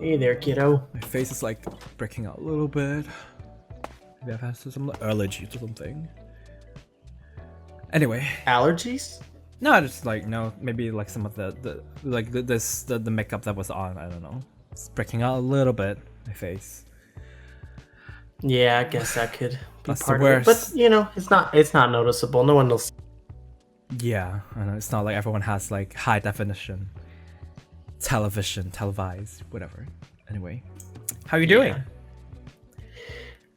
Hey there, kiddo. My face is like breaking out a little bit. Maybe I've had some allergies or something. Anyway. Allergies? No, just like maybe like some of the makeup that was on. I don't know. It's breaking out a little bit. My face. Yeah, I guess that could be That's part the of it. worst. But you know, it's not noticeable. No one will. Yeah, I know. It's not like everyone has like high definition televised, whatever. Anyway, how are you doing?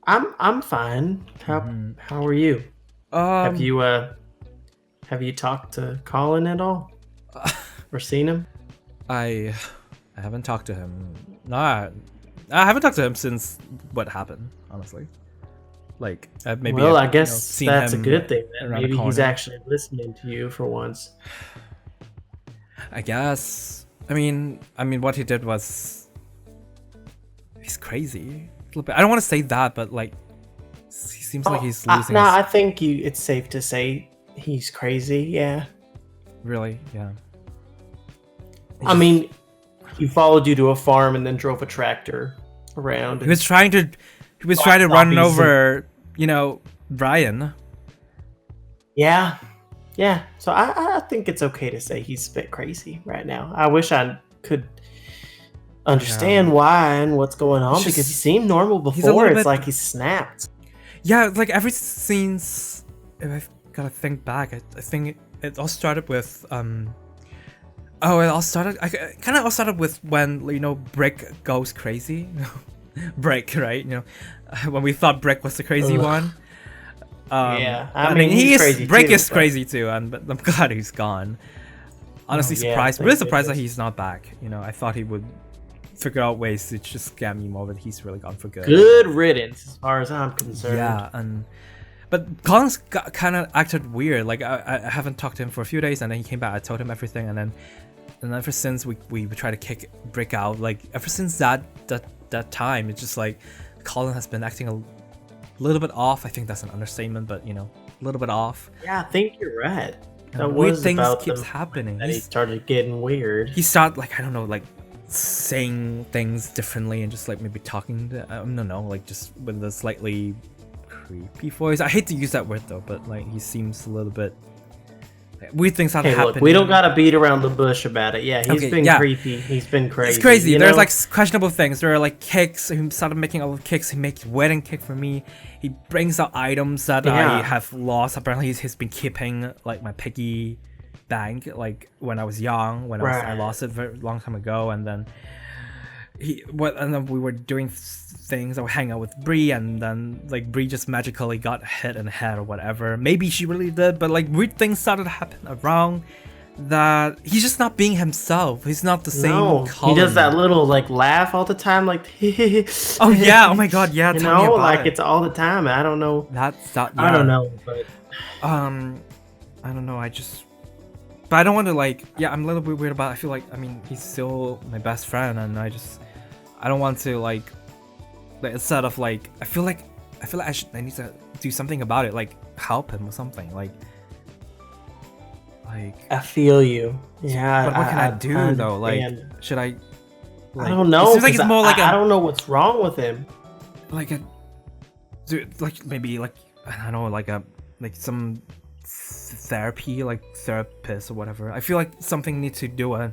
I'm fine. How are you? Have you talked to Colin at all? Or seen him? I haven't talked to him. No, I haven't talked to him since what happened. Honestly, like maybe. Well, I guess seen that's a him good thing. Then. around the Maybe he's corner. actually listening to you for once. I guess. I mean, what he did was he's crazy. A little bit. I don't want to say that, but like, he seems like he's losing. No, I think it's safe to say he's crazy. Yeah. Really? Yeah. I mean, he followed you to a farm and then drove a tractor around. He was trying to run over, Brian. Yeah. So I think it's okay to say he's a bit crazy right now. I wish I could understand why and what's going on because he seemed normal before. It's like he snapped. Yeah, like every scene's. If I've gotta think back, I think it all started with it all started with when Brick goes crazy. Brick, right? When we thought Brick was the crazy one. Yeah, I mean he's crazy Brick too, is crazy too, but I'm glad he's gone. Honestly, really surprised that he's not back. I thought he would figure out ways to just scam me more, but he's really gone for good. Good riddance, as far as I'm concerned. Yeah, but Colin's kind of acted weird. Like I haven't talked to him for a few days, and then he came back. I told him everything, and ever since we tried to kick Brick out, like ever since that time, it's just like Colin has been acting a little bit off. I think that's an understatement, but a little bit off. Yeah, I think you're right. That weird things keeps happening. And he started getting weird. He started saying things differently and just like maybe talking to, I don't know, like just with a slightly creepy voice. I hate to use that word though, but like he seems a little bit weird things started happening. Look, we don't gotta beat around the bush about it. Yeah, he's been creepy. He's been crazy. It's crazy. There's like questionable things. There are like kicks. He started making all the kicks. He makes wedding cake for me. He brings out items that I have lost. Apparently, he's been keeping like my piggy bank, like when I was young, I lost it a very long time ago, and then we were doing things. I would hang out with Bree, and then like Bree just magically got hit in the head or whatever. Maybe she really did, but like weird things started happening around that he's just not being himself. He's not the same Colin. He does that little like laugh all the time, like oh yeah, oh my god, yeah, it's all the time. I don't know. I don't know, but I don't know. But I don't want to I'm a little bit weird about it. I feel like, he's still my best friend, and I don't want to like instead of like, I feel like I need to do something about it, like help him or something, like I feel you. Yeah. But what can I do though? Like, should I? I don't know. It seems like it's more like I don't know what's wrong with him. Maybe I don't know, like some therapy, like therapist or whatever. I feel like something needs to do I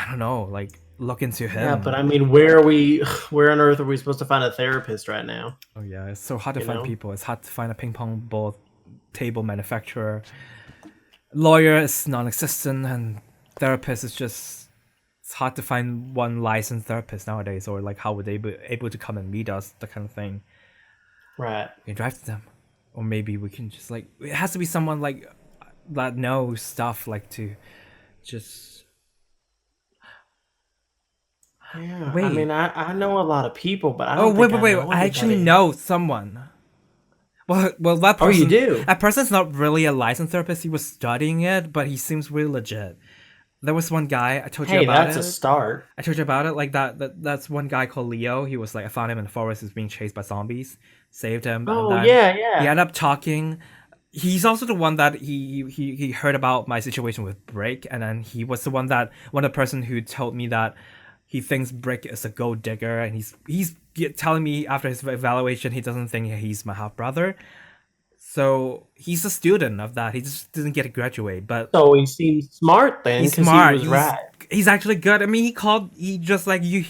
don't know, like look into him. Yeah, but where on earth are we supposed to find a therapist right now? Oh yeah, it's so hard to find people. It's hard to find a ping pong ball table manufacturer. Lawyer is non-existent, and therapist is just, it's hard to find one licensed therapist nowadays, or like how would they be able to come and meet us, that kind of thing. Right. We can drive to them. Or maybe we can just it has to be someone like that knows stuff, like to just. Yeah. Wait. I know a lot of people, but I don't. Wait! I actually know someone. Well, that person. Oh, you do? That person's not really a licensed therapist. He was studying it, but he seems really legit. There was one guy I told you about. Hey, that's a start. I told you about it. Like that's one guy called Leo. He was like, I found him in the forest. He was being chased by zombies. Saved him. Oh, and then yeah. He ended up talking. He's also the one that he heard about my situation with Brick, and then he was the person who told me that he thinks Brick is a gold digger, and he's telling me after his evaluation he doesn't think he's my half brother. So he's a student of that. He just didn't get to graduate, but So he seems smart then, he's because he smart. was right. He's actually good. I mean, he just like you.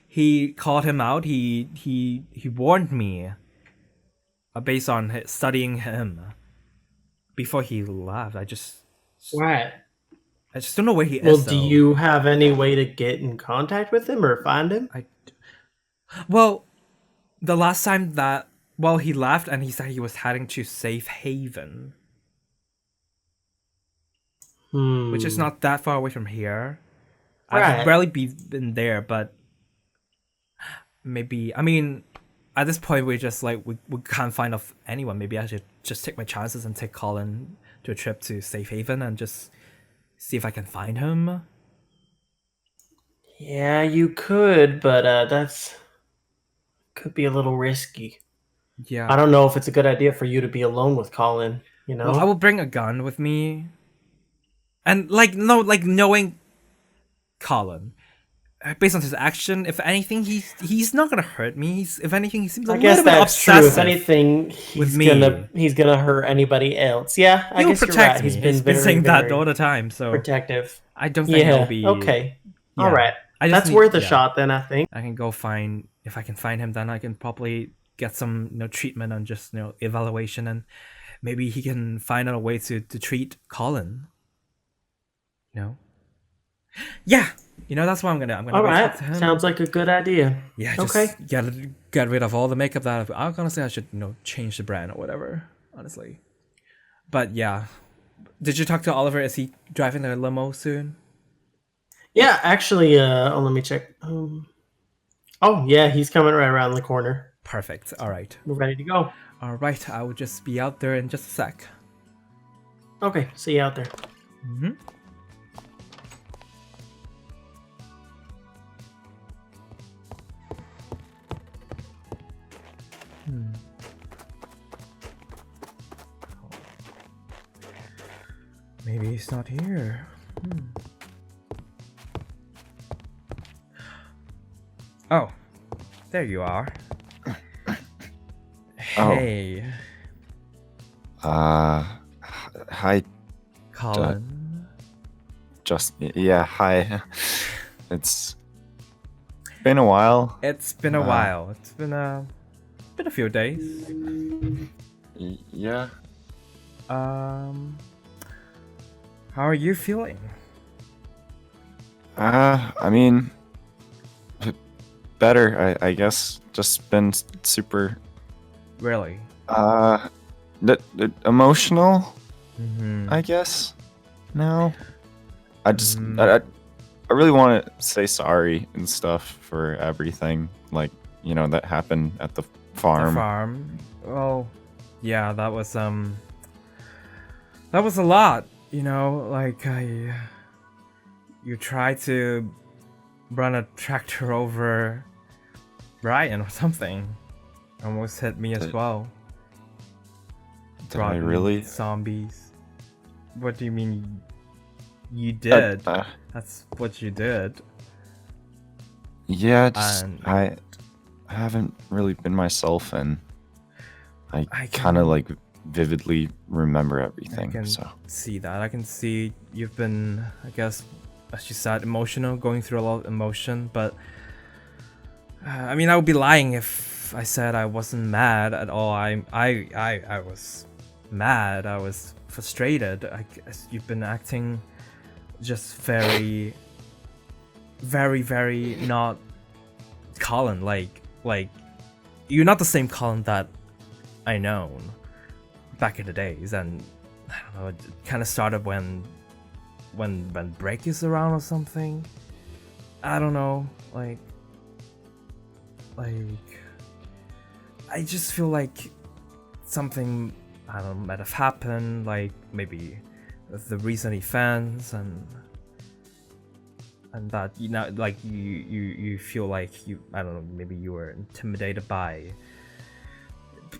He called him out. He warned me based on studying him before he left. Right. I just don't know where he Well, is. do you have any way to get in contact with him or find him? Well, the last time that he left and he said he was heading to Safe Haven, which is not that far away from here. Right. I've barely been there, but maybe, I mean, at this point we're just like we can't find anyone. Maybe I should just take my chances and take Colin to a trip to Safe Haven and just see if I can find him. Yeah, you could, but that's could be a little risky. Yeah, I don't know if it's a good idea for you to be alone with Colin, you know? well, I will bring a gun with me, and knowing Colin, based on his action, if anything, he's not gonna hurt me. If anything, he seems a little bit obsessive. True. If anything, he's gonna hurt anybody else. Yeah, I guess protect you're right. me. He's been saying that all the time, so protective. I don't think he'll be okay. Yeah. All right, that's worth a shot. Then I think I can go find. If I can find him, then I can probably get some treatment and just evaluation, and maybe he can find out a way to treat Colin. Yeah, that's what I'm gonna. All right, talk to him. Sounds like a good idea. Yeah, just get rid of all the makeup that I'm gonna say I should change the brand or whatever. Honestly, but yeah, did you talk to Oliver? Is he driving the limo soon? Yeah, actually, let me check. Oh yeah, he's coming right around the corner. Perfect. All right, We're ready to go. All right, I will just be out there in just a sec. Okay, see you out there. Mm-hmm. Maybe he's not here. Oh, there you are. Hey. Hi, Colin. Hi. It's been a while. It's been a while. It's been a few days. Yeah. How are you feeling? I mean, better. I guess just been super. Really? Emotional. Mm-hmm. I guess. No. I just I really want to say sorry and stuff for everything, like that happened at the farm. The farm. Well, yeah, that was a lot. Like you tried to run a tractor over Brian or something. Almost hit me as well. Did I really? Zombies. What do you mean? You did. That's what you did. Yeah, I haven't really been myself, and I kind of like vividly remember everything. I can see that. I can see you've been, I guess, as you said, emotional, going through a lot of emotion. But I mean, I would be lying if I said I wasn't mad at all. I was mad. I was frustrated. I guess you've been acting just very, very, very not Colin. Like you're not the same Colin that I known back in the days. And I don't know, it kind of started when Break is around or something. I don't know, like I just feel like something, I don't know, might have happened, like maybe with the recent events and that like you feel like I don't know, maybe you were intimidated by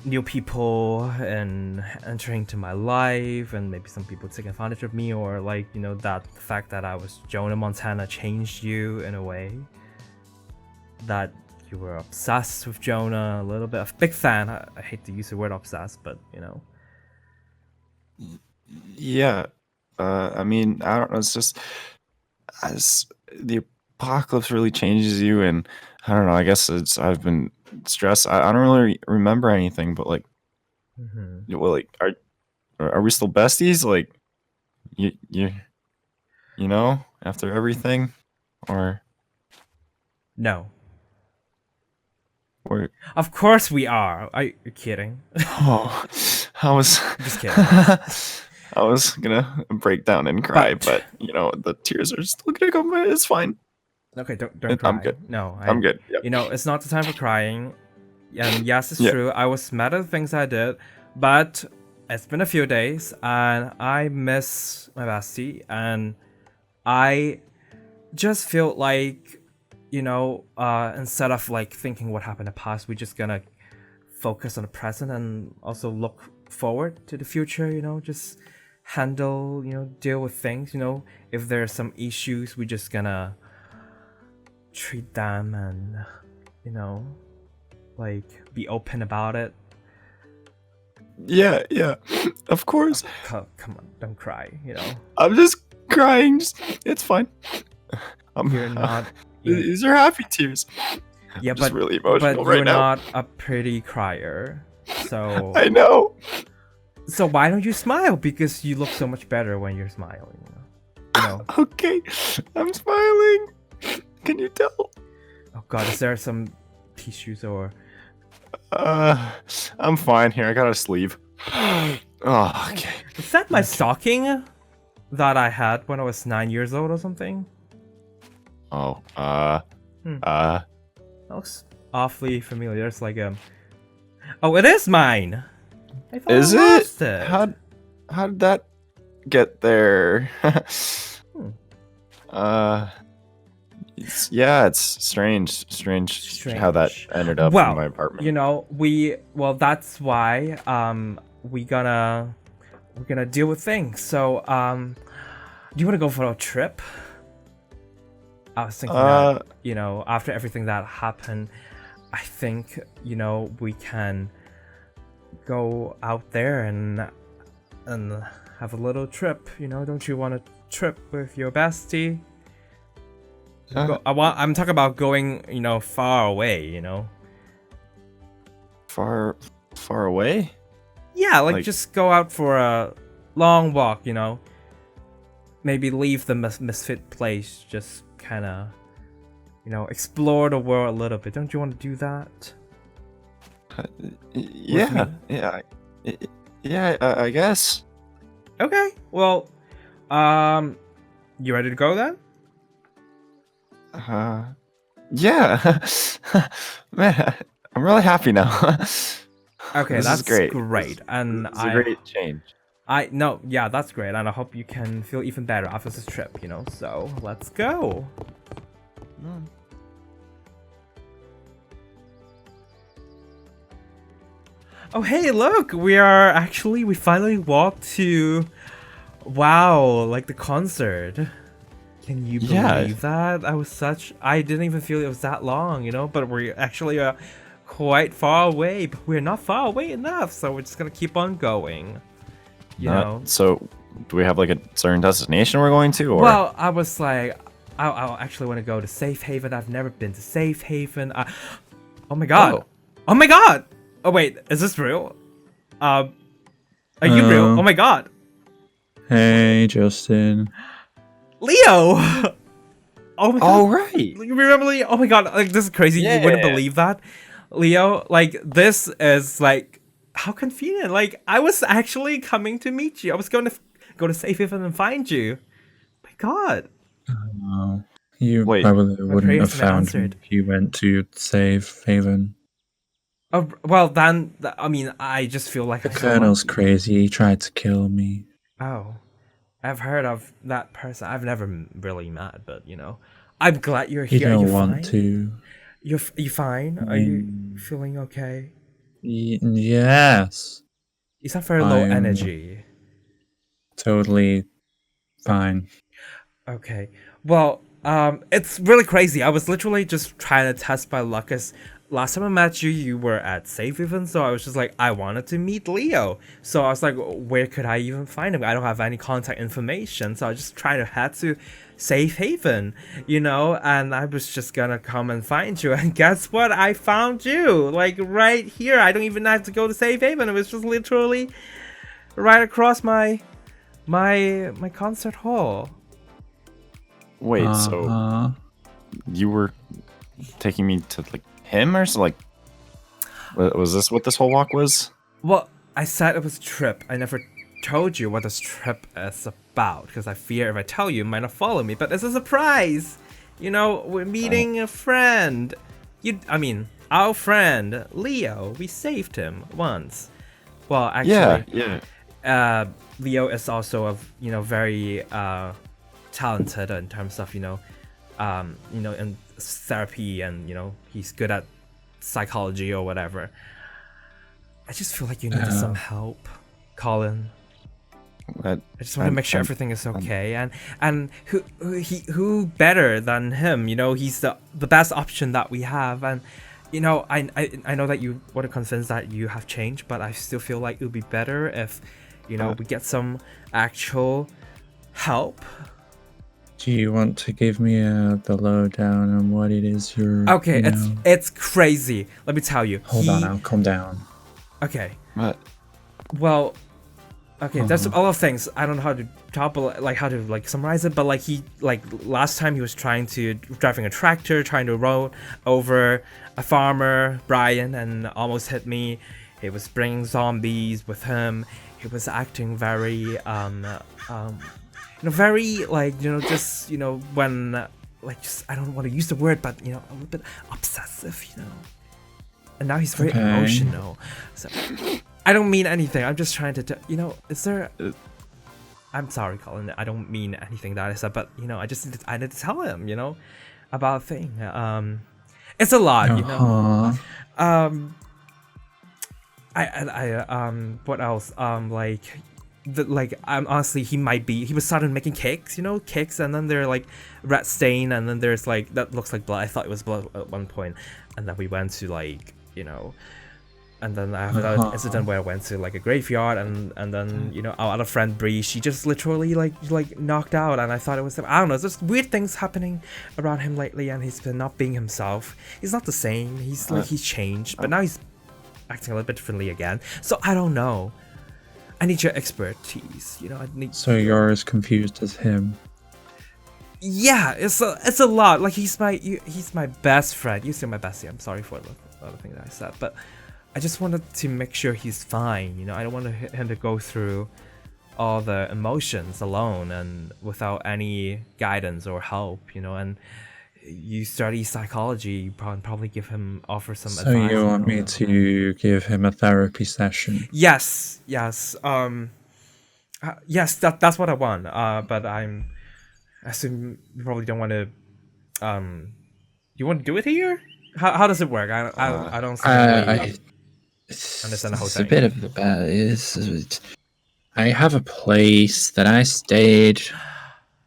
new people and entering into my life, and maybe some people take advantage of me, or like that the fact that I was Jonah Montana changed you in a way. that you were obsessed with Jonah a little bit. A big fan. I hate to use the word obsessed, but you know. Yeah. I mean, I don't know. It's just as the apocalypse really changes you, and I don't know. I guess I've been stressed. I don't really remember anything, but like, well, like, are we still besties? Like, you know, after everything, or No. or Of course we are. Are you kidding? oh, I was Just kidding. I was gonna break down and cry, But- but you know the tears are still gonna come. But it's fine. Okay, don't I'm cry. good. No, I'm good. Yep. You know, it's not the time for crying. And yes, it's Yeah. true. I was mad at the things I did, but it's been a few days, and I miss my bestie, and I just feel like, you know, instead of like thinking what happened in the past, we're just gonna focus on the present and also look forward to the future. You know, just handle, you know, deal with things. You know, if there's some issues, we're just gonna treat them and, you know, like be open about it. Yeah, of course. Come on, don't cry. You know, I'm just crying. It's fine. you're not. These are happy tears. Yeah, I'm just but really emotional you're right now. not a pretty crier. So I know. so why don't you smile? Because you look so much better when you're smiling. You know. Okay, I'm smiling. Can you tell? Oh God, is there some tissues or? I'm fine here. I got a sleeve. Oh, okay. Is that my stocking that I had when I was 9 years old or something? Oh, That looks awfully familiar. It's like oh, it is mine. I thought is I it? lost it? How did that get there? It's strange how that ended up Well, in my apartment. you know, that's why we're gonna deal with things. So do you want to go for a trip? I was thinking that, you know, after everything that happened, I think, you know, we can go out there and have a little trip. You know, don't you want a trip with your bestie? I'm talking about going, you know, far away. You know, far away. yeah, like just go out for a long walk. You know, maybe leave the misfit place. Just kind of, you know, explore the world a little bit. Don't you want to do that? Yeah, I guess. Okay. Well, you ready to go then? Yeah. Man, I'm really happy now. Okay, This that's is great. great. And It's a great change. yeah, that's great. And I hope you can feel even better after this trip, you know. So, let's go. Oh, hey, look. We finally walked to like the concert. Can you believe that? I didn't even feel it was that long, you know, but we're actually quite far away, but we're not far away enough, so we're just gonna keep on going. You know? So, do we have like a certain destination we're going to? Or? Well, I was like, I actually want to go to Safe Haven. I've never been to Safe Haven. Oh my god. Oh my god! Oh wait, is this real? Are you real? Oh my god. Hey, Justin. Leo! Oh my god. Oh, right. You remember Leo? Oh my god, like this is crazy. You wouldn't believe that. Leo, like this is like how convenient. Like I was actually coming to meet you. I was going to go to Safe Haven and find you. My god. You Wait. probably wouldn't prayers have have found me answered. if you went to Safe Haven. Oh, well then, I mean, I just feel like The Colonel's crazy. He tried to kill me. Oh, I've heard of that person. I've never really met, but you know, I'm glad you're You here. don't Are you want fine? to. You fine? Are you feeling okay? Yes. You sound very low I'm- energy. Totally fine. Okay. Well, It's really crazy. I was literally just trying to test my luck, cause last time I met you, you were at Safe Haven, so I was just like, I wanted to meet Leo. So I was like, where could I even find him? I don't have any contact information, so I just tried to head to Safe Haven, you know, and I was just gonna come and find you, and guess what? I found you, like, right here. I don't even have to go to Safe Haven. It was just literally right across my concert hall. Wait, so you were taking me to like him or so, like was this what this whole walk was? Well, I said it was a trip. I never told you what this trip is about because I fear if I tell you, you might not follow me. But it's a surprise. You know, we're meeting a friend. Our friend Leo. We saved him once. Well, actually, Leo is also very talented in terms of in therapy, and he's good at psychology or whatever. I just feel like you need some help, Colin. I just want to make sure everything is okay, and who better than him? He's the best option that we have, and I know that you want to convince that you have changed, but I still feel like it would be better if we get some actual help. Do you want to give me the lowdown on what it is you're... Okay, it's crazy. Let me tell you. Hold on, I'll calm down. Okay. What? Well, okay, there's a lot of things. I don't know how to summarize it, but last time he was driving a tractor, trying to roll over a farmer, Brian, and almost hit me. He was bringing zombies with him. He was acting very very when I don't want to use the word, but a little bit obsessive, and now he's very emotional. So I don't mean anything. I'm just trying to is there I'm sorry, Colin, I don't mean anything that I said, but I need to tell him about a thing. It's a lot. What else? Honestly, he was started making cakes, cakes, and then they're like red stain, and then there's like that looks like blood. I thought it was blood at one point, and then we went to and then I have another incident where I went to like a graveyard, and then our other friend Bree, she just literally like knocked out, and I thought it was I don't know, there's weird things happening around him lately, and he's been not being himself. He's not the same. He's he's changed, but now he's acting a little bit differently again. So I don't know. I need your expertise, I need. So you're as confused as him. Yeah, it's a lot. Like he's my best friend. You're still my bestie. I'm sorry for the other thing that I said, but I just wanted to make sure he's fine. I don't want him to go through all the emotions alone and without any guidance or help. And you study psychology, you probably offer some advice. So you want me to give him a therapy session? Yes. Yes, that's what I want. But I assume you probably don't want to. You want to do it here? How does it work? I don't really understand the whole thing. It's a bit of I have a place that I stayed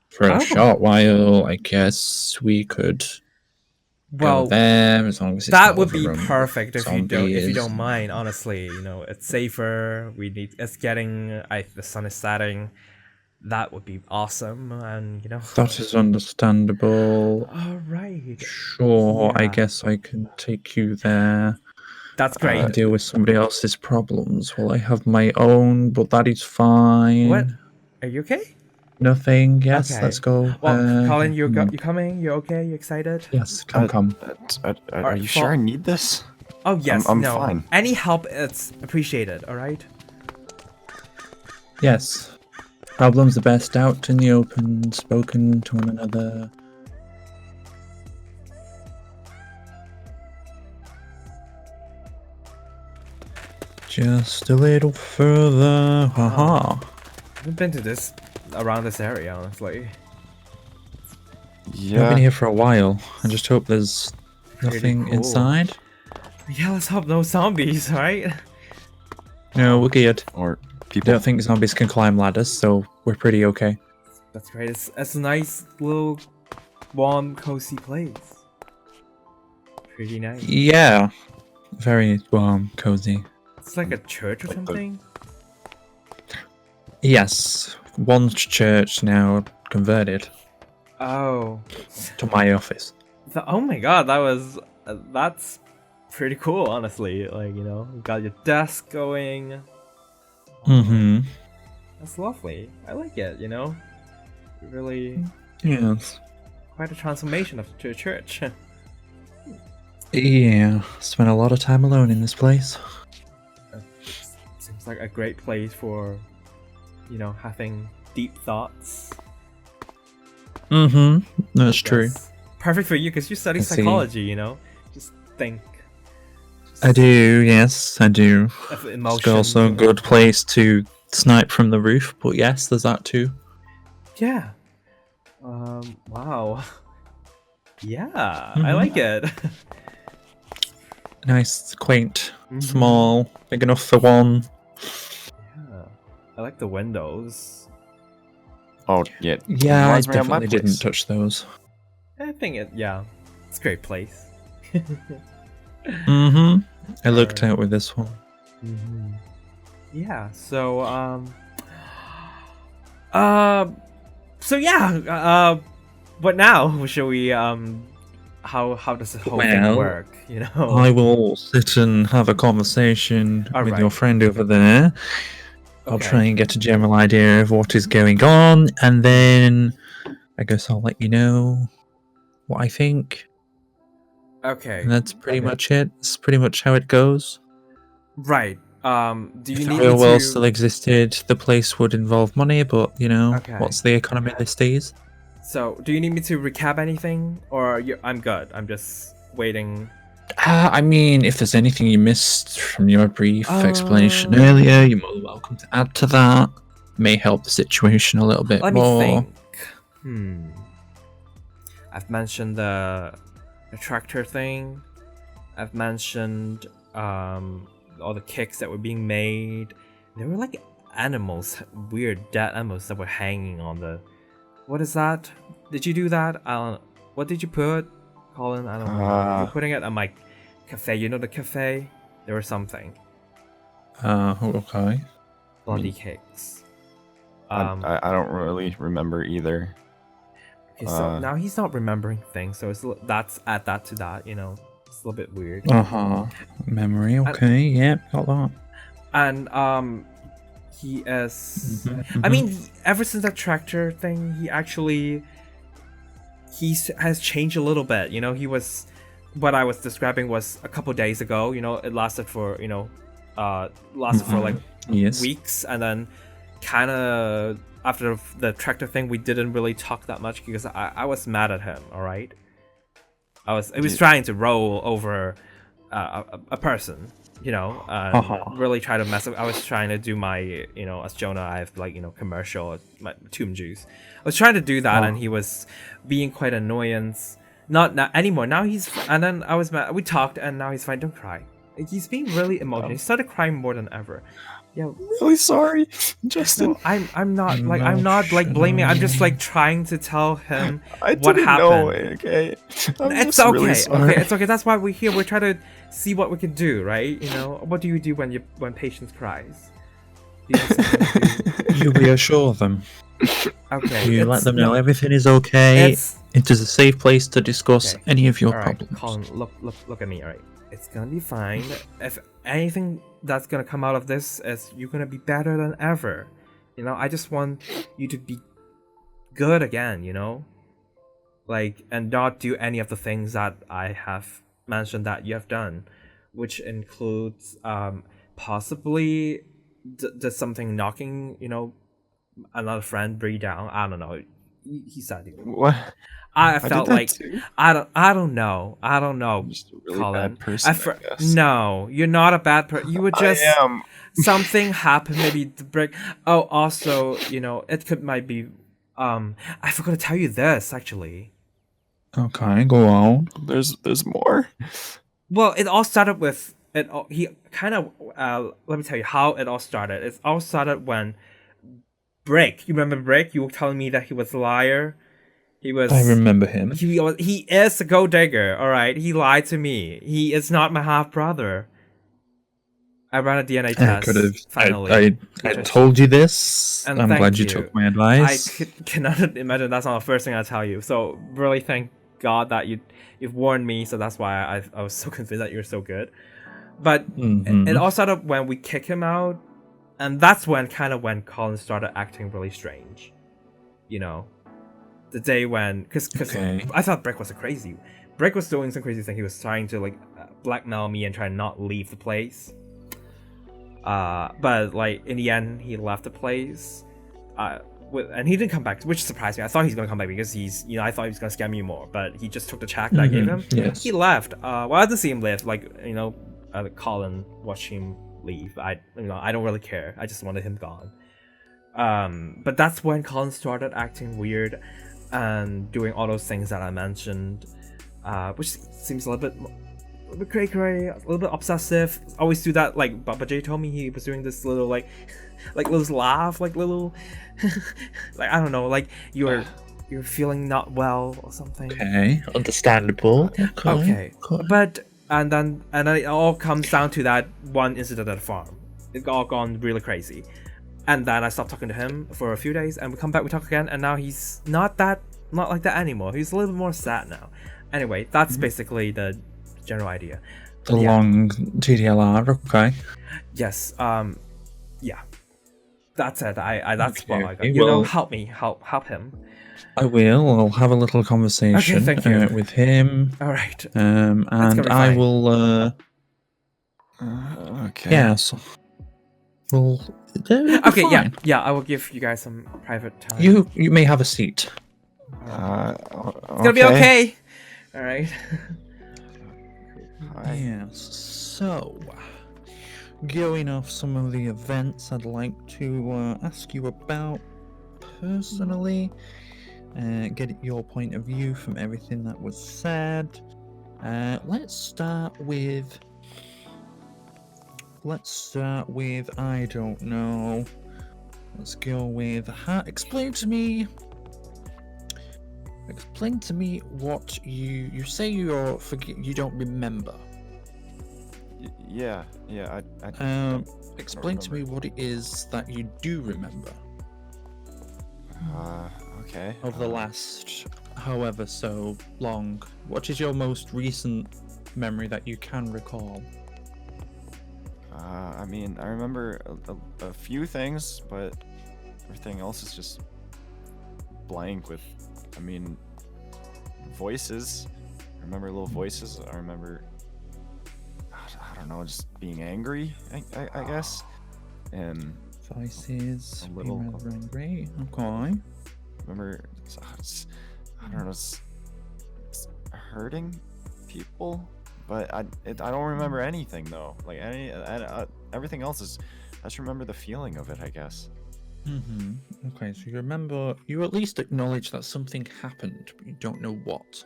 for a short while. I guess we could go there as long as it's that not would be overrun perfect if you zombies. don't mind. Honestly, it's safer. It's getting. The sun is setting. That would be awesome, and That is understandable. All right. Sure, I Yeah. guess I can take you there. That's great. And deal with somebody else's problems while I have my own, but that is fine. What? Are you okay? Nothing. Yes, Okay. let's go. Well, Colin, you coming? You okay? You excited? Yes, come. Are you sure I need this? Oh yes. I'm no. fine. Any help is appreciated. All right. Yes. Problems are best out in the open, spoken to one another. Just a little further. Haha. I haven't been to around this area, honestly. Yeah. I've been here for a while. I just hope there's nothing cool. inside. Yeah, let's hope no zombies, right? No, we're good. Or I people. don't think zombies can climb ladders, so we're pretty okay. That's great. It's a nice little warm, cozy place. Pretty nice. Yeah, very warm, cozy. It's like a church or something. Yes, one church now converted Oh. to my office. Oh my god, that's pretty cool, honestly. Like, you know, you got your desk going. Mm-hmm. That's lovely. I like it, you know? Really Yes. quite a transformation to a church. Yeah, spent a lot of time alone in this place. Seems like a great place for, you know, having deep thoughts. Mm-hmm. That's true. Yes. Perfect for you because you study I see. psychology, you know? Just think. I do, yes, I do. Of It's emotions. also a good place to snipe from the roof, but yes, there's that too. Yeah. Wow. Yeah, I like it. Nice, quaint, Mhm. small, big enough for one. Yeah. I like the windows. Oh, yeah. Yeah, I Reminds me of my definitely didn't place. touch those. I think it's a great place. Mm-hmm. I looked out with this one. Mm-hmm. Yeah, so what now? Shall we how does the whole thing Well, work, you know? I will sit and have a conversation with Alright. your friend over there. I'll Okay. try and get a general idea of what is going on, and then I guess I'll let you know what I think. Okay. And that's pretty much it. That's pretty much how it goes. Right. Do you If the need real me world to still existed, the place would involve money, but you know, Okay. what's the economy these days? So, do you need me to recap anything or I'm good. I'm just waiting. I mean, if there's anything you missed from your brief explanation Um, earlier, you're more than welcome to add to that. May help the situation a little bit Let me more. think. I've mentioned the tractor thing. I've mentioned all the kicks that were being made. There were like animals, weird dead animals that were hanging on the. What is that? Did you do that? I don't. What did you put, Colin? I don't know. You're putting it on my cafe. You know the cafe? There was something. Okay. Bloody cakes. I don't really remember either. Okay, so now he's not remembering things, so that's add that to that, you know. It's a little bit weird. Memory, okay, yeah, got that. And he is Mhm, I mean, ever since that tractor thing, he has changed a little bit, you know. He was what I was describing was a couple days ago, you know. It lasted for, you know, for like Yes. weeks, and then kind of after the tractor thing we didn't really talk that much because I was mad at him. All right, I was trying to roll over a person, you know, really try to mess up. I was trying to do my, you know, as Jonah, I have like, you know, commercial, my tomb juice. I was trying to do that, and he was being quite annoyance. Not anymore. Now he's, and then I was mad. We talked, and now he's fine. Don't cry. He's being really emotional. He started crying more than ever. Yeah, Really sorry, Justin. no, I'm not like blaming. I'm just like trying to tell him I what didn't happened. know. Okay, It's just okay. really sorry. Okay, it's okay. That's why we're here. We're trying to see what we can do, right? You know, what do you do when patients cries? Do you have something to do? You reassure them. Okay, You let it's- them know no, everything is okay. It's It is a safe place to discuss Okay. any of your all right, problems. Colin. Look at me. All right, it's gonna be fine. If anything that's gonna come out of this is you're gonna be better than ever. You know, I just want you to be good again. You know, like, and not do any of the things that I have mentioned that you have done, which includes possibly something knocking, you know, another friend Bree down. I don't know. He said it. What? I did felt that like too. I don't know, I'm just a really Colin. bad person. I guess. No, you're not a bad person. You were just I am. something happened. Maybe the break. Oh, also, you know, might be. I forgot to tell you this actually. Okay, go on. There's more. Well, it all started with it. He kind of. Let me tell you how it all started. It all started when Brick. You remember Brick? You were telling me that he was a liar. He was. I remember him. He is a gold digger. All right, he lied to me. He is not my half brother. I ran a DNA test. I could have. Finally, I told you this. And I'm glad you took my advice. I cannot imagine that's not the first thing I tell you. So really, thank God that you've warned me. So that's why I was so convinced that you're so good. But it all started when we kick him out, and that's when Colin started acting really strange. You know, the day when because I thought Brick was crazy. Brick was doing some crazy thing. He was trying to blackmail me and try to not leave the place. But in the end, he left the place. And he didn't come back, which surprised me. I thought he was gonna come back because I thought he was gonna scam me more. But he just took the check that I gave him. Yes. He left. Well, I didn't see him leave. Colin watched him leave. I don't really care. I just wanted him gone. But that's when Colin started acting weird and doing all those things that I mentioned, which seems a little bit cray-cray, a little bit obsessive. Always do that. Like Bubba Jay told me he was doing this little little laugh, little I don't know, you're feeling not well or something. Okay, understandable. Okay. But and then it all comes down to that one incident at the farm. It all gone really crazy. And then I stopped talking to him for a few days, and we come back, we talk again, and now he's not like that anymore. He's a little bit more sad now. Anyway, that's basically the general idea. The long TDLR, okay. Yes. Yeah. That's it. That's what I got. Help me. Help him. I will. I'll have a little conversation with him. All right. And I will. Okay. Yeah. So, well. Okay. Fine. Yeah. I will give you guys some private time. You may have a seat. It's gonna be okay. All right. Yes. So, going off some of the events I'd like to ask you about personally, get your point of view from everything that was said. Let's start with I don't know. Let's go with explain to me what you say you don't remember. Yeah. Explain to me what it is that you do remember. Okay. Of the last however so long. What is your most recent memory that you can recall? I mean, I remember a few things, but everything else is just blank with, voices. I remember little voices. I remember, I don't know, just being angry, I guess. And voices, a little angry. Okay. Remember, I don't know, it's hurting people, but I don't remember anything though. Everything else is, I just remember the feeling of it, I guess. Okay, so you at least acknowledge that something happened, but you don't know what.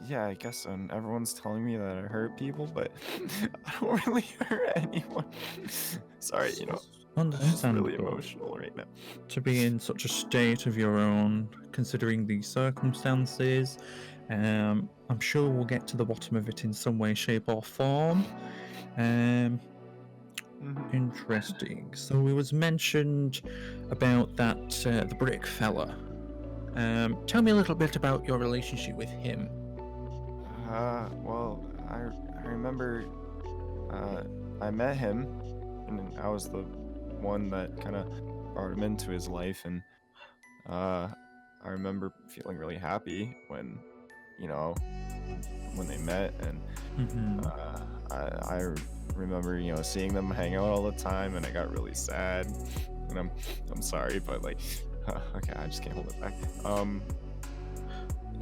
Yeah, I guess, and everyone's telling me that I hurt people, but I don't really hurt anyone. Sorry, I'm just really emotional right now. To be in such a state of your own, considering the circumstances, I'm sure we'll get to the bottom of it in some way, shape, or form. Interesting. So it was mentioned about that the brick fella. Tell me a little bit about your relationship with him. Well, I remember I met him, and I was the one that kind of brought him into his life, and I remember feeling really happy when they met, and I remember seeing them hang out all the time, and I got really sad, and I'm sorry, but okay, I just can't hold it back.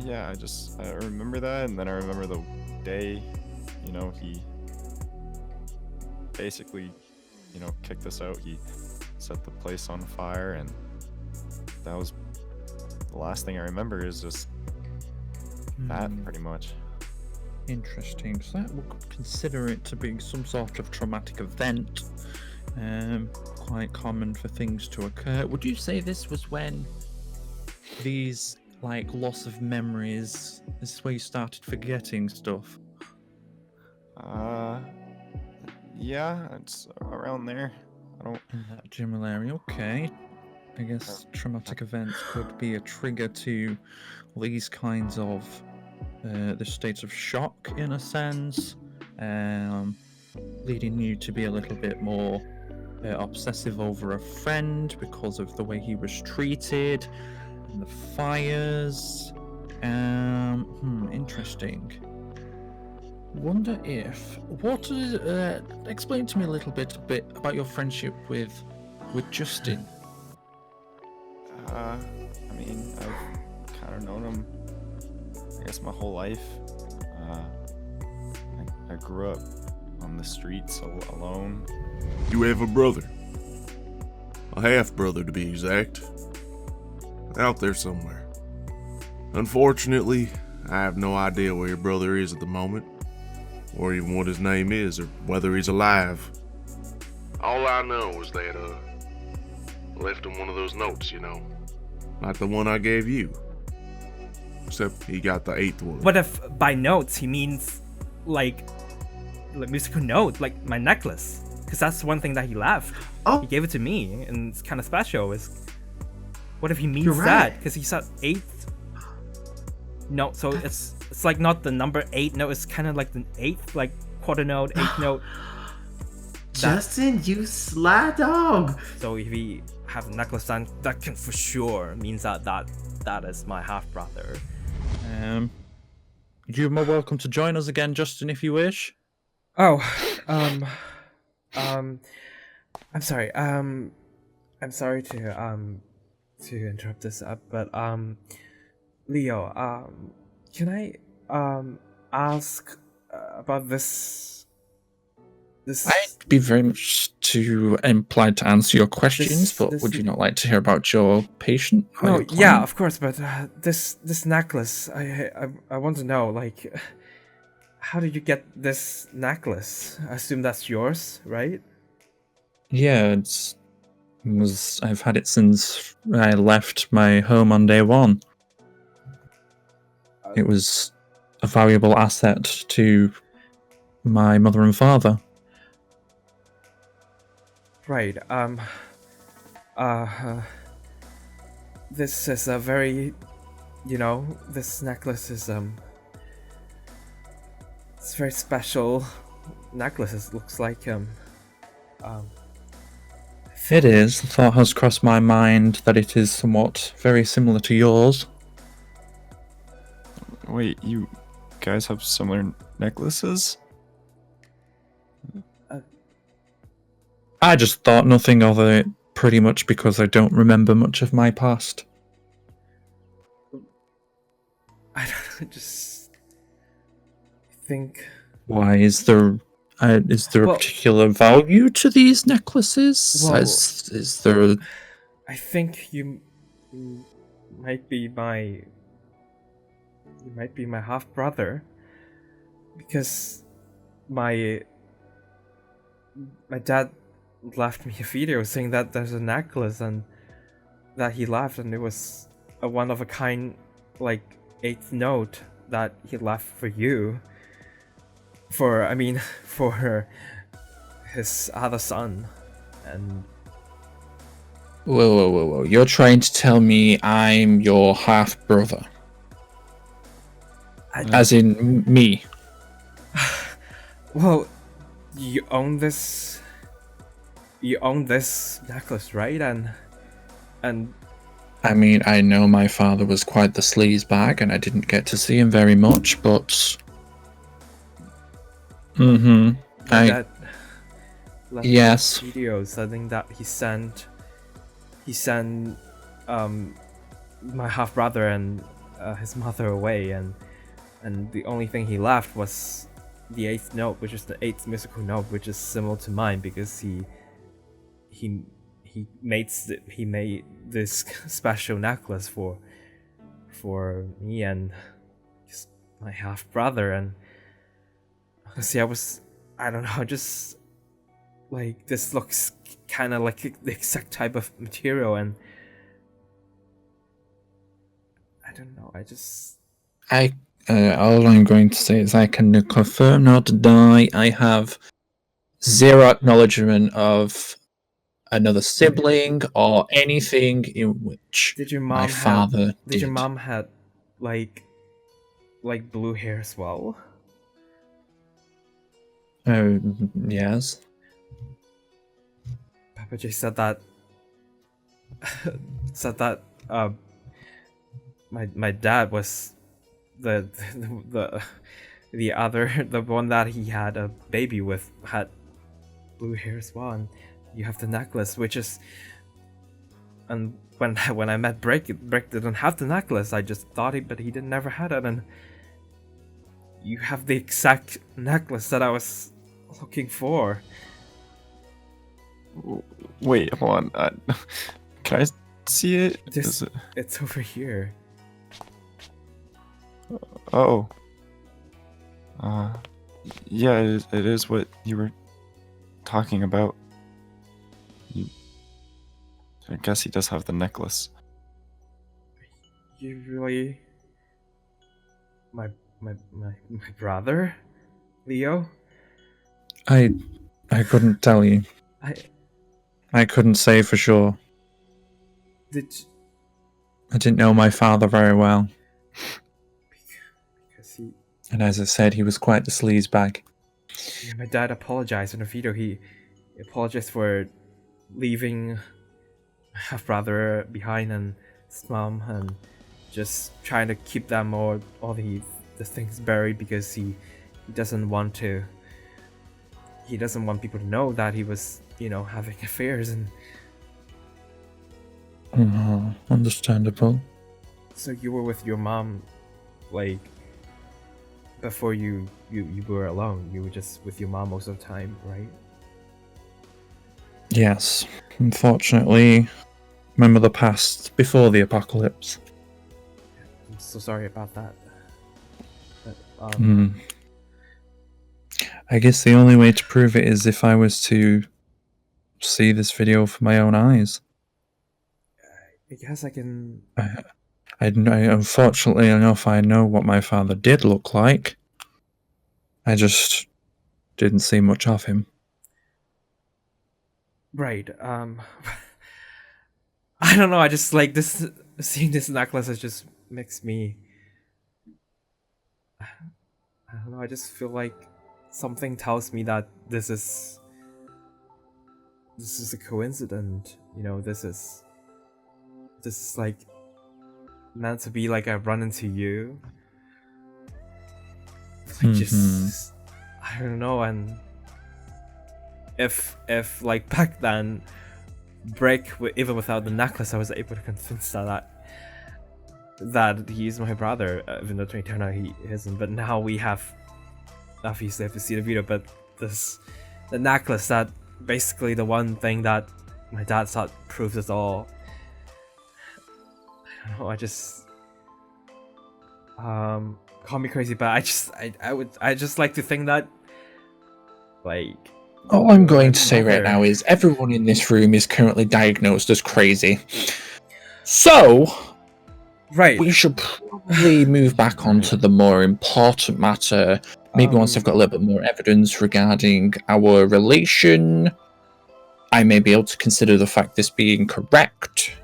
Yeah, I remember that, and then I remember the day, he basically, kicked us out. He set the place on fire, and that was the last thing I remember is just that, pretty much. Interesting. So that would consider it to be some sort of traumatic event. Quite common for things to occur. Would you say this was when these like loss of memories? Is this where you started forgetting stuff? Yeah, it's around there. I don't. In that general area, okay. I guess traumatic events could be a trigger to these kinds of the states of shock, in a sense, leading you to be a little bit more obsessive over a friend because of the way he was treated and the fires. Interesting. Wonder if explain to me a bit about your friendship with Justin. I mean, I've kind of known him, I guess, my whole life. I grew up on the streets alone. You have a brother. A half-brother, to be exact. Out there somewhere. Unfortunately, I have no idea where your brother is at the moment, or even what his name is, or whether he's alive. All I know is that, left him one of those notes, you know. Like the one I gave you. Except he got the 8th one. What if by notes he means like musical note, like my necklace? Because that's one thing that he left. Oh. He gave it to me, and it's kind of special. What if he means You're right. that? Because he said 8th note, so it's like not the number 8 note. It's kind of like the 8th, like quarter note, 8th note. Justin, you sly dog. So if he have a necklace, then that can for sure means that is my half brother. You're more welcome to join us again, Justin, if you wish. Oh, I'm sorry. I'm sorry to interrupt this up, but Leo, can I ask about this? I'd be very much too implied to answer your questions, but would you not like to hear about your patient? No, yeah, of course, but this necklace, I want to know, like, how did you get this necklace? I assume that's yours, right? Yeah, I've had it since I left my home on day one. It was a valuable asset to my mother and father. Right. This is a very, this necklace is it's a very special necklace. It looks like It is. The thought has crossed my mind that it is somewhat very similar to yours. Wait, you guys have similar necklaces? I just thought nothing of it, pretty much because I don't remember much of my past. I just think. Why is there a particular value to these necklaces? Well, is there? I think you might be my half brother, because my dad left me a video saying that there's a necklace and that he left, and it was a one of a kind, like 8th note that he left for you. For his other son. And Whoa. You're trying to tell me I'm your half brother? As in me? Well, you own this necklace, right? And I mean, I know my father was quite the sleaze bag, and I didn't get to see him very much, but that left yes. videos. I think that he sent my half brother and his mother away, and the only thing he left was the 8th note, which is the 8th musical note, which is similar to mine, because he made this special necklace for me and my half brother. And see, I don't know, just like, this looks kind of like the exact type of material, and don't know. All I'm going to say is I can confirm nor deny I have zero acknowledgement of another sibling or anything in which Did your my mom father Did your mom had like blue hair as well? Oh, yes. Bubba Jay said that my dad was the one that he had a baby with had blue hair as well, and you have the necklace, which is, and when I met Brick didn't have the necklace. I just thought he didn't never had it, and you have the exact necklace that I was looking for. Wait, hold on. Can I see it? It's over here. Oh. Yeah, it is what you were talking about. I guess he does have the necklace. You really, my brother, Leo? I couldn't tell you. I couldn't say for sure. I didn't know my father very well. Because he... And as I said, he was quite the sleazebag. Yeah, my dad apologized in the video. He apologized for leaving my half-brother behind and his mom, and just trying to keep them all the things buried because he doesn't want people to know that he was, having affairs. And Understandable. so you were with your mom, like, before you were alone. You were just with your mom most of the time, right? Yes. Unfortunately, my mother passed before the apocalypse. I'm so sorry about that. But, I guess the only way to prove it is if I was to see this video for my own eyes. I guess I can... Unfortunately enough, I know what my father did look like. I just didn't see much of him. Right. I don't know. I just like this. Seeing this necklace, it just makes me... I don't know. I just feel like something tells me that this is a coincidence. This is like meant to be. Like I run into you. Like just, I don't know. And if like back then, Brick, even without the necklace, I was able to convince that he's my brother, even though to turn out he isn't. But now we have, obviously have to see the video, but the necklace, that basically the one thing that my dad thought proves it all. I don't know, I just call me crazy, but I just like to think that, like, all I'm going to say right now is everyone in this room is currently diagnosed as crazy. So, right, we should probably move back onto the more important matter. Maybe once I've got a little bit more evidence regarding our relation, I may be able to consider the fact this being correct.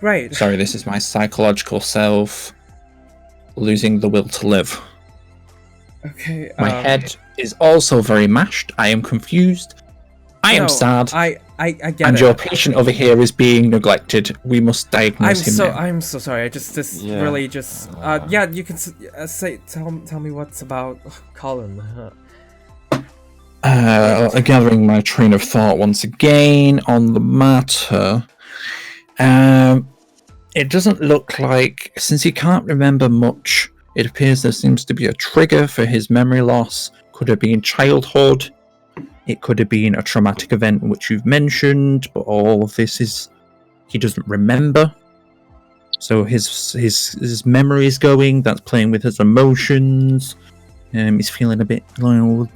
Right. Sorry, this is my psychological self losing the will to live. Okay. My head is also very mashed. I am confused. I am sad. I get and it. your patient over here is being neglected. We must diagnose him now. I'm so sorry. I just really just yeah. You can tell me what's about Colin. Gathering my train of thought once again on the matter. It doesn't look like, since he can't remember much, it appears there seems to be a trigger for his memory loss. Could have been childhood. It could have been a traumatic event which you've mentioned, but all of this is he doesn't remember. So his memory is going. That's playing with his emotions. He's feeling a bit doom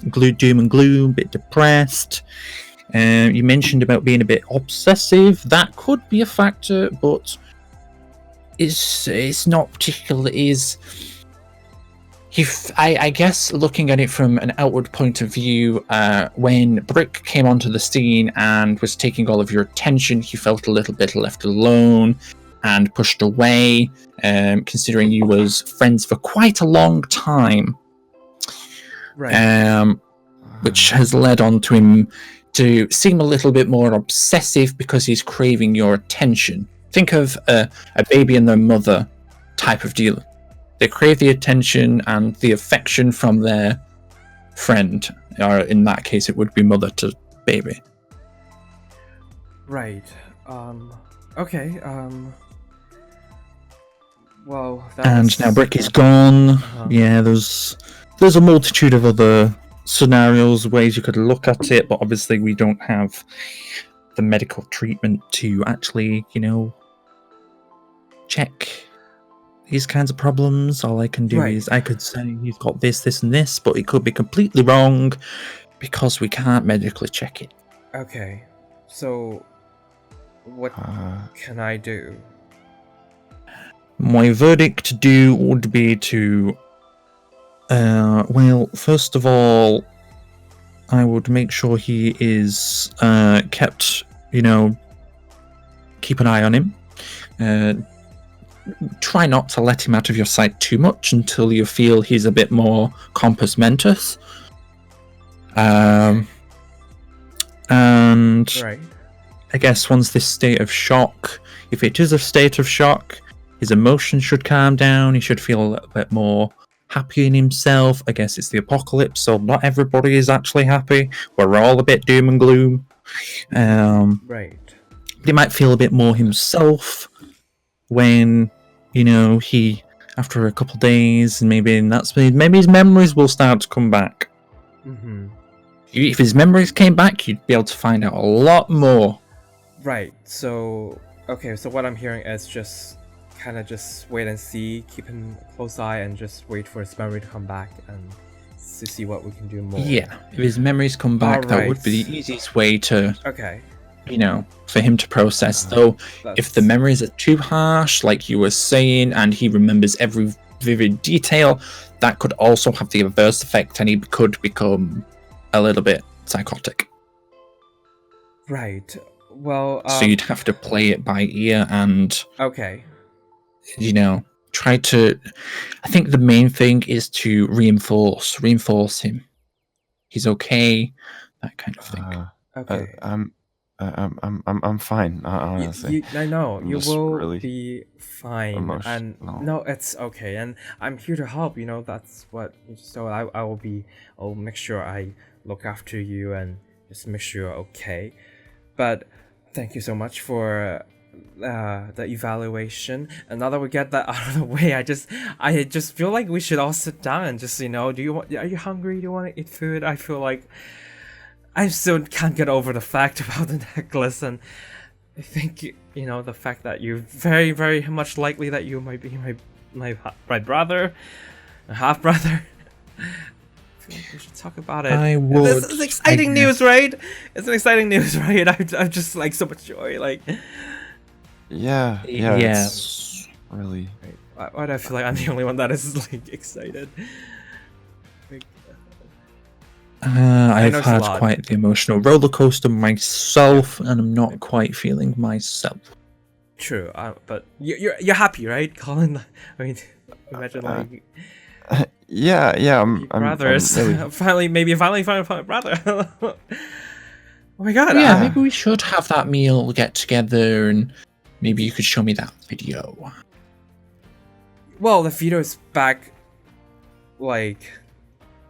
and gloom, a bit depressed. You mentioned about being a bit obsessive. That could be a factor, but it's not particularly is. I guess looking at it from an outward point of view, when Brick came onto the scene and was taking all of your attention, he felt a little bit left alone and pushed away, considering you was friends for quite a long time. Right. Which has led on to him to seem a little bit more obsessive because he's craving your attention. Think of a baby and their mother type of deal. They crave the attention and the affection from their friend, or in that case, it would be mother to baby. Right. Okay. Well, And now Brick is gone. Yeah, there's a multitude of other scenarios, ways you could look at it, but obviously we don't have the medical treatment to actually, check these kinds of problems. All I can do is I could say he's got this, this, and this, but it could be completely wrong because we can't medically check it. Okay. So, what can I do? My verdict to do would be to, well, first of all, I would make sure he is kept, keep an eye on him. Try not to let him out of your sight too much until you feel he's a bit more compos mentis. And Right. I guess once this state of shock, if it is a state of shock, his emotions should calm down. He should feel a little bit more happy in himself. I guess it's the apocalypse, so not everybody is actually happy. We're all a bit doom and gloom. Right. He might feel a bit more himself when, he, after a couple days, and maybe his memories will start to come back. Mm-hmm. If his memories came back, you'd be able to find out a lot more. Right. So, okay. So what I'm hearing is just kind of just wait and see, keep a close eye, and just wait for his memory to come back and to see what we can do more. Yeah, if his memories come back, that would be the easiest way to, for him to process. Though, if the memories are too harsh, like you were saying, and he remembers every vivid detail, that could also have the adverse effect, and he could become a little bit psychotic. Right. Well, so you'd have to play it by ear and try to. I think the main thing is to reinforce him. He's okay, that kind of thing. Okay. I'm fine. Honestly, I know I'm you just will really be fine, and no, it's okay, and I'm here to help. That's what. So I'll make sure I look after you and just make sure you're okay. But thank you so much for the evaluation. And now that we get that out of the way, I just feel like we should all sit down and just are you hungry? Do you want to eat food? I feel like I still can't get over the fact about the necklace, and I think the fact that you're very, very much likely that you might be my brother, a half brother. I feel like we should talk about it. I would. This is exciting news, right? It's an exciting news, right? I'm just like so much joy, like. Yeah. It's really. Why do I feel like I'm the only one that is like excited? I've had quite the emotional roller coaster myself, and I'm not quite feeling myself. True, but you're happy, right, Colin? I mean, imagine like. Yeah, I'm brothers. I'm really... finally find a brother. Oh my god. Yeah, maybe we should have that meal, get together, and maybe you could show me that video. Well, the video is back, like,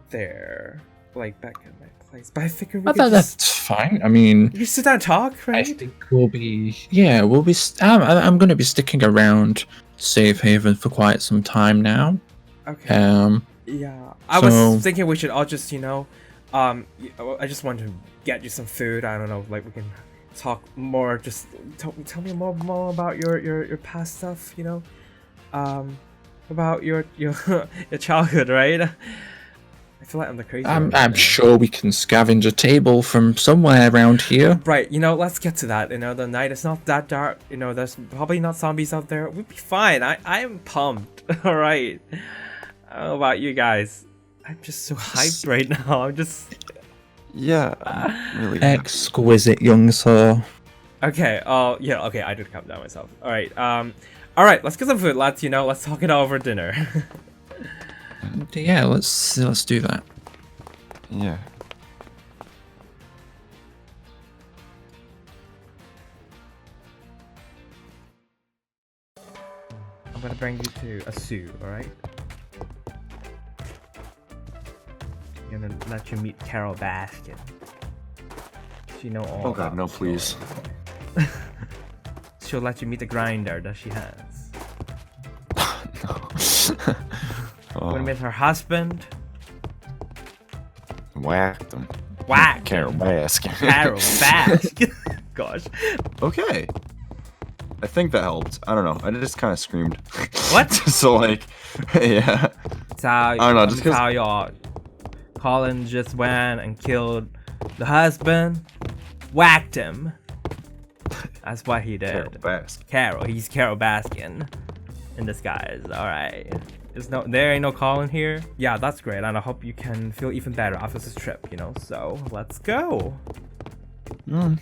there. Like, back in my place. But I figure we could that's fine. I mean... You sit down and talk, right? I think we'll be... Yeah, we'll be... I'm going to be sticking around Safe Haven for quite some time now. Okay. Yeah. I was thinking we should all just, I just want to get you some food. I don't know, like, we can talk more. Just tell me more about your past stuff, about your childhood, right? I feel like I'm the crazy I'm one. sure we can scavenge a table from somewhere around here. Right, let's get to that. The night is not that dark. There's probably not zombies out there. We'll be fine. I am pumped. All right. I don't know about you guys. I'm just so hyped right now. I'm just... Yeah, I'm really Exquisite, young sir. Okay, yeah, okay, I did calm down myself. Alright, let's get some food, lads, let's talk it over dinner. Yeah, let's do that. Yeah. I'm gonna bring you to a zoo, alright? I'm gonna let you meet Carol Baskin. She know all Oh god, about no, the please. story. She'll let you meet the grinder that she has. No. Wanna meet her husband? Whacked him. Whack! Carol Baskin. Carol Baskin! Gosh. Okay. I think that helped. I don't know. I just kind of screamed. What? So like, yeah. So, I don't know, just 'cause- how y'all... Colin just went and killed the husband, whacked him. That's what he Carol did. Baskin. He's Carol Baskin in disguise. All right. There ain't no Colin here. Yeah, that's great, and I hope you can feel even better after this trip. So let's go. Mm.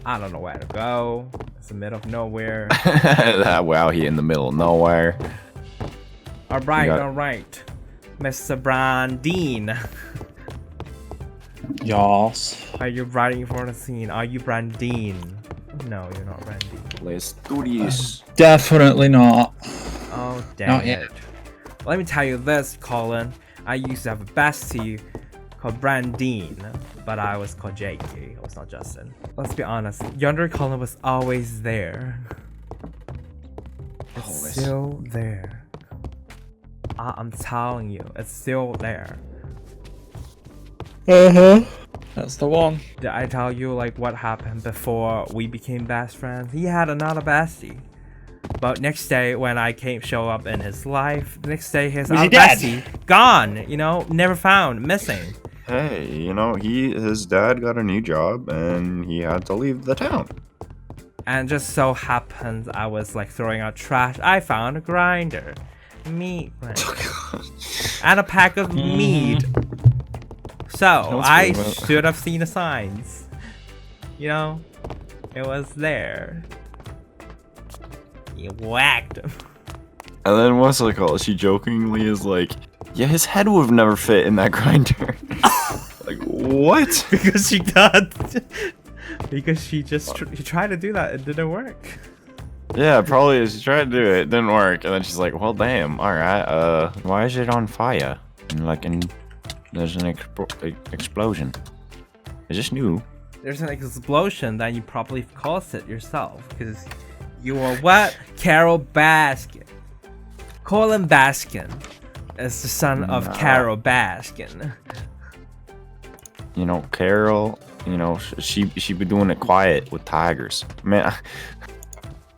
I don't know where to go. It's the middle of nowhere. Wow, he in the middle of nowhere. All right, got- all right, Mr. Brandine. Yes. Are you ready for the scene? Are you Brandine? No, you're not Brandine. Let's do this. Definitely not. Oh, Not dang yet. it. Let me tell you this, Colin. I used to have a bestie called Brandine, but I was called Jakey. I was not Justin. Let's be honest. Yonder Colin was always there. It's Always. still there. I'm telling you, it's still there. That's the one. Did I tell you what happened before we became best friends? He had another bestie. But next day when I show up in his life, the next day his Was he other dead? bestie gone, never found, missing. Hey, his dad got a new job and he had to leave the town. And just so happens I was throwing out trash. I found a grinder. Meat grinder. And a pack of meat. So What's I going on? should have seen the signs. It was there. You whacked him. And then what's it called? She jokingly is like, yeah, his head would have never fit in that grinder. Like, what? Because she got. Because she tried to do that. It didn't work. Yeah, probably she tried to do it, it didn't work, and then she's like, well, damn, alright, why is it on fire? And there's an explosion. Is this new? There's an explosion that you probably caused it yourself. Because you were what? Carol Baskin. Colin Baskin is the son of Nah. Carol Baskin. Carol, she be doing it quiet with tigers. Man, I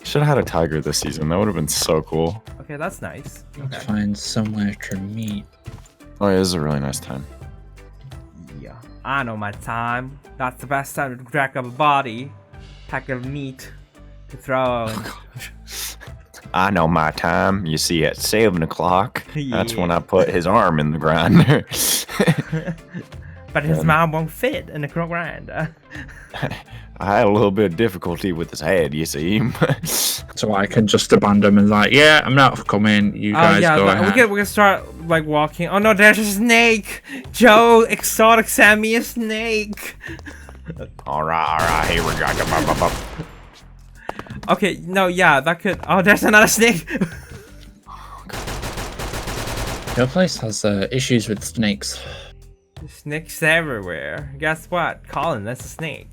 should have had a tiger this season. That would have been so cool. Okay, that's nice. Okay. Find somewhere to meet. Oh, yeah, this is a really nice time. Yeah, I know my time. That's the best time to crack up a body, pack of meat to throw. I know my time. You see, at 7 o'clock, that's when Yeah. I put his arm in the grinder. But his mom won't fit in the grinder. I had a little bit of difficulty with his head, you see. So I can just abandon him and yeah, I'm not coming. You guys go ahead. we can start walking. Oh no, there's a snake. Joe, exotic, send me a snake. all right, here we go. Okay, no, yeah, that could. Oh, there's another snake. Your place has issues with snakes. Snakes everywhere. Guess what, Colin? That's a snake.